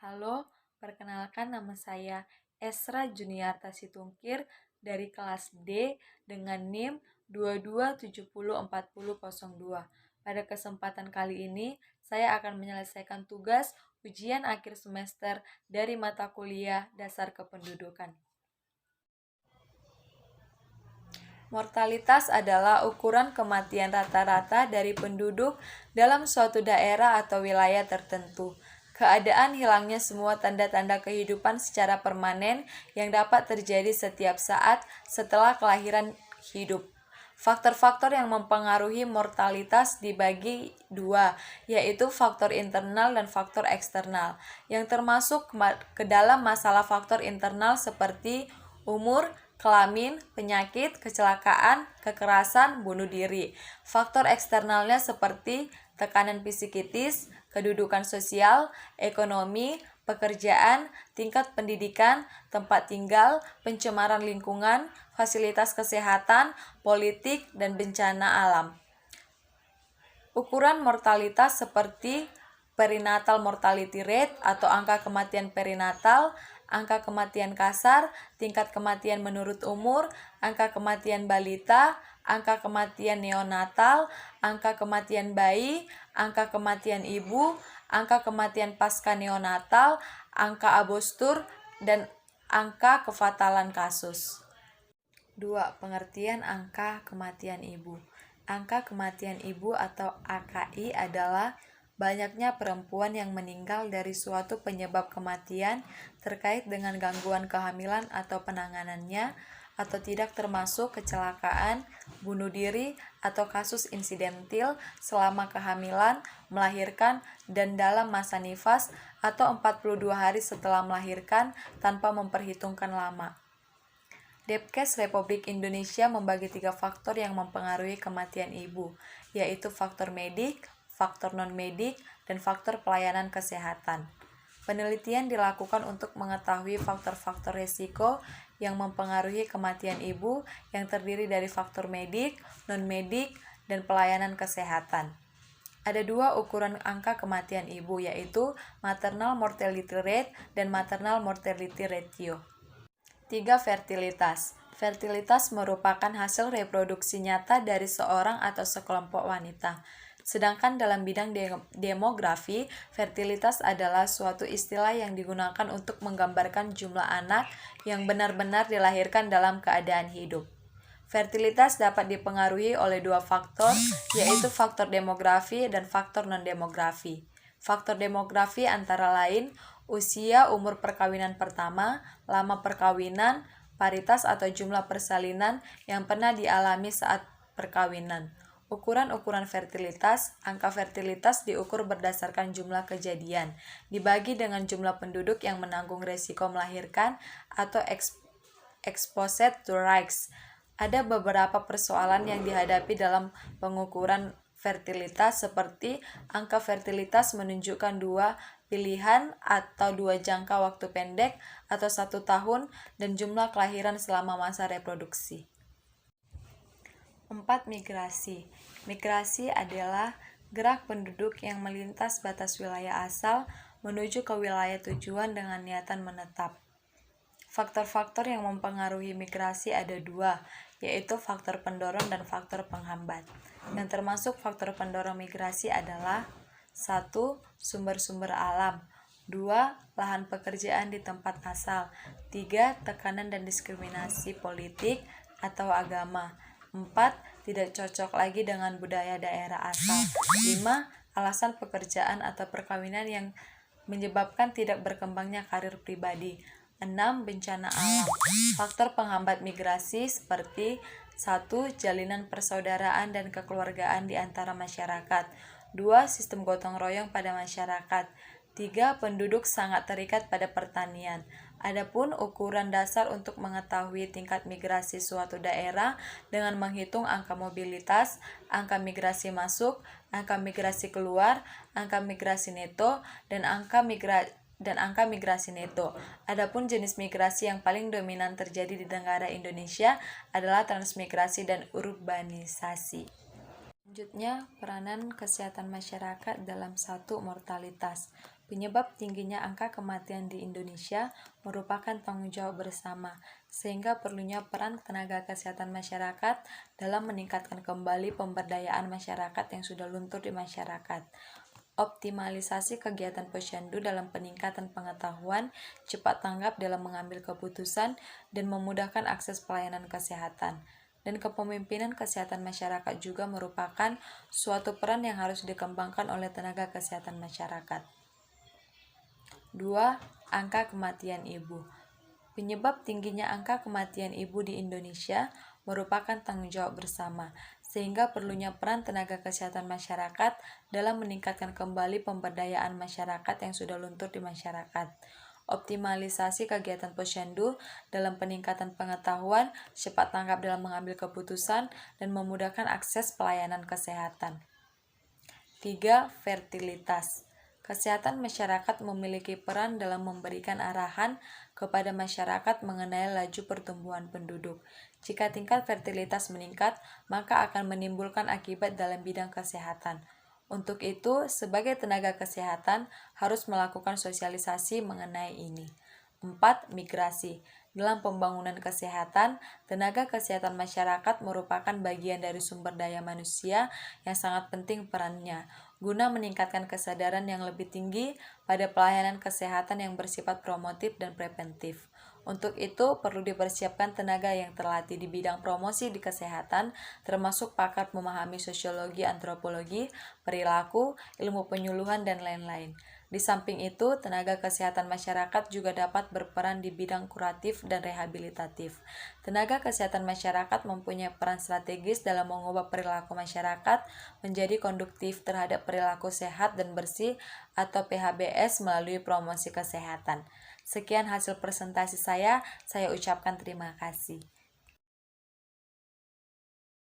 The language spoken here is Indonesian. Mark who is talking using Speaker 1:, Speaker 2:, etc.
Speaker 1: Halo, perkenalkan nama saya Esra Juniarta Situngkir dari kelas D dengan NIM 22704002. Pada kesempatan kali ini, saya akan menyelesaikan tugas ujian akhir semester dari mata kuliah Dasar Kependudukan. Mortalitas adalah ukuran kematian rata-rata dari penduduk dalam suatu daerah atau wilayah tertentu. Keadaan hilangnya semua tanda-tanda kehidupan secara permanen yang dapat terjadi setiap saat setelah kelahiran hidup. Faktor-faktor yang mempengaruhi mortalitas dibagi dua, yaitu faktor internal dan faktor eksternal, yang termasuk ke dalam masalah faktor internal seperti umur, kelamin, penyakit, kecelakaan, kekerasan, bunuh diri. Faktor eksternalnya seperti tekanan psikis, kedudukan sosial, ekonomi, pekerjaan, tingkat pendidikan, tempat tinggal, pencemaran lingkungan, fasilitas kesehatan, politik, dan bencana alam. Ukuran mortalitas seperti perinatal mortality rate atau angka kematian perinatal, angka kematian kasar, tingkat kematian menurut umur, angka kematian balita, angka kematian neonatal, angka kematian bayi, angka kematian ibu, angka kematian pasca neonatal, angka abostur, dan angka kefatalan kasus. 2. Pengertian angka kematian ibu. Angka kematian ibu atau AKI adalah banyaknya perempuan yang meninggal dari suatu penyebab kematian terkait dengan gangguan kehamilan atau penanganannya, atau tidak termasuk kecelakaan, bunuh diri, atau kasus insidentil selama kehamilan, melahirkan, dan dalam masa nifas atau 42 hari setelah melahirkan tanpa memperhitungkan lama. Depkes Republik Indonesia membagi 3 faktor yang mempengaruhi kematian ibu, yaitu faktor medik, faktor non-medik, dan faktor pelayanan kesehatan. Penelitian dilakukan untuk mengetahui faktor-faktor risiko yang mempengaruhi kematian ibu yang terdiri dari faktor medik, non-medik, dan pelayanan kesehatan. Ada 2 ukuran angka kematian ibu, yaitu maternal mortality rate dan maternal mortality ratio. 3. Fertilitas. Fertilitas merupakan hasil reproduksi nyata dari seorang atau sekelompok wanita. Sedangkan dalam bidang demografi, fertilitas adalah suatu istilah yang digunakan untuk menggambarkan jumlah anak yang benar-benar dilahirkan dalam keadaan hidup. Fertilitas dapat dipengaruhi oleh 2 faktor, yaitu faktor demografi dan faktor non-demografi. Faktor demografi antara lain usia, umur perkawinan pertama, lama perkawinan, paritas atau jumlah persalinan yang pernah dialami saat perkawinan. Ukuran-ukuran fertilitas, angka fertilitas diukur berdasarkan jumlah kejadian, dibagi dengan jumlah penduduk yang menanggung resiko melahirkan atau exposed to risks. Ada beberapa persoalan yang dihadapi dalam pengukuran fertilitas, seperti angka fertilitas menunjukkan 2 pilihan atau 2 jangka waktu pendek atau 1 tahun, dan jumlah kelahiran selama masa reproduksi. 4. Migrasi. Migrasi adalah gerak penduduk yang melintas batas wilayah asal menuju ke wilayah tujuan dengan niatan menetap. Faktor-faktor yang mempengaruhi migrasi ada 2, yaitu faktor pendorong dan faktor penghambat. Yang termasuk faktor pendorong migrasi adalah 1. Sumber-sumber alam, 2. Lahan pekerjaan di tempat asal, 3. Tekanan dan diskriminasi politik atau agama, 4. Tidak cocok lagi dengan budaya daerah asal, 5. Alasan pekerjaan atau perkawinan yang menyebabkan tidak berkembangnya karir pribadi, 6. Bencana alam. Faktor penghambat migrasi seperti 1. Jalinan persaudaraan dan kekeluargaan di antara masyarakat, 2. Sistem gotong royong pada masyarakat, 3. Penduduk sangat terikat pada pertanian. Adapun ukuran dasar untuk mengetahui tingkat migrasi suatu daerah dengan menghitung angka mobilitas, angka migrasi masuk, angka migrasi keluar, angka migrasi neto, dan angka migrasi neto. Adapun jenis migrasi yang paling dominan terjadi di negara Indonesia adalah transmigrasi dan urbanisasi. Selanjutnya, peranan kesehatan masyarakat dalam 1. Mortalitas. Penyebab tingginya angka kematian di Indonesia merupakan tanggung jawab bersama, sehingga perlunya peran tenaga kesehatan masyarakat dalam meningkatkan kembali pemberdayaan masyarakat yang sudah luntur di masyarakat. Optimalisasi kegiatan posyandu dalam peningkatan pengetahuan, cepat tanggap dalam mengambil keputusan, dan memudahkan akses pelayanan kesehatan. Dan kepemimpinan kesehatan masyarakat juga merupakan suatu peran yang harus dikembangkan oleh tenaga kesehatan masyarakat. 2. Angka kematian ibu. Penyebab tingginya angka kematian ibu di Indonesia merupakan tanggung jawab bersama, sehingga perlunya peran tenaga kesehatan masyarakat dalam meningkatkan kembali pemberdayaan masyarakat yang sudah luntur di masyarakat. Optimalisasi kegiatan posyandu dalam peningkatan pengetahuan, cepat tanggap dalam mengambil keputusan, dan memudahkan akses pelayanan kesehatan. 3. Fertilitas. Kesehatan masyarakat memiliki peran dalam memberikan arahan kepada masyarakat mengenai laju pertumbuhan penduduk. Jika tingkat fertilitas meningkat, maka akan menimbulkan akibat dalam bidang kesehatan. Untuk itu, sebagai tenaga kesehatan harus melakukan sosialisasi mengenai ini. 4. Migrasi. Dalam pembangunan kesehatan, tenaga kesehatan masyarakat merupakan bagian dari sumber daya manusia yang sangat penting perannya, guna meningkatkan kesadaran yang lebih tinggi pada pelayanan kesehatan yang bersifat promotif dan preventif. Untuk itu, perlu dipersiapkan tenaga yang terlatih di bidang promosi di kesehatan, termasuk pakar memahami sosiologi, antropologi, perilaku, ilmu penyuluhan, dan lain-lain. Di samping itu, tenaga kesehatan masyarakat juga dapat berperan di bidang kuratif dan rehabilitatif. Tenaga kesehatan masyarakat mempunyai peran strategis dalam mengubah perilaku masyarakat menjadi konduktif terhadap perilaku sehat dan bersih atau PHBS melalui promosi kesehatan. Sekian hasil presentasi saya ucapkan terima kasih.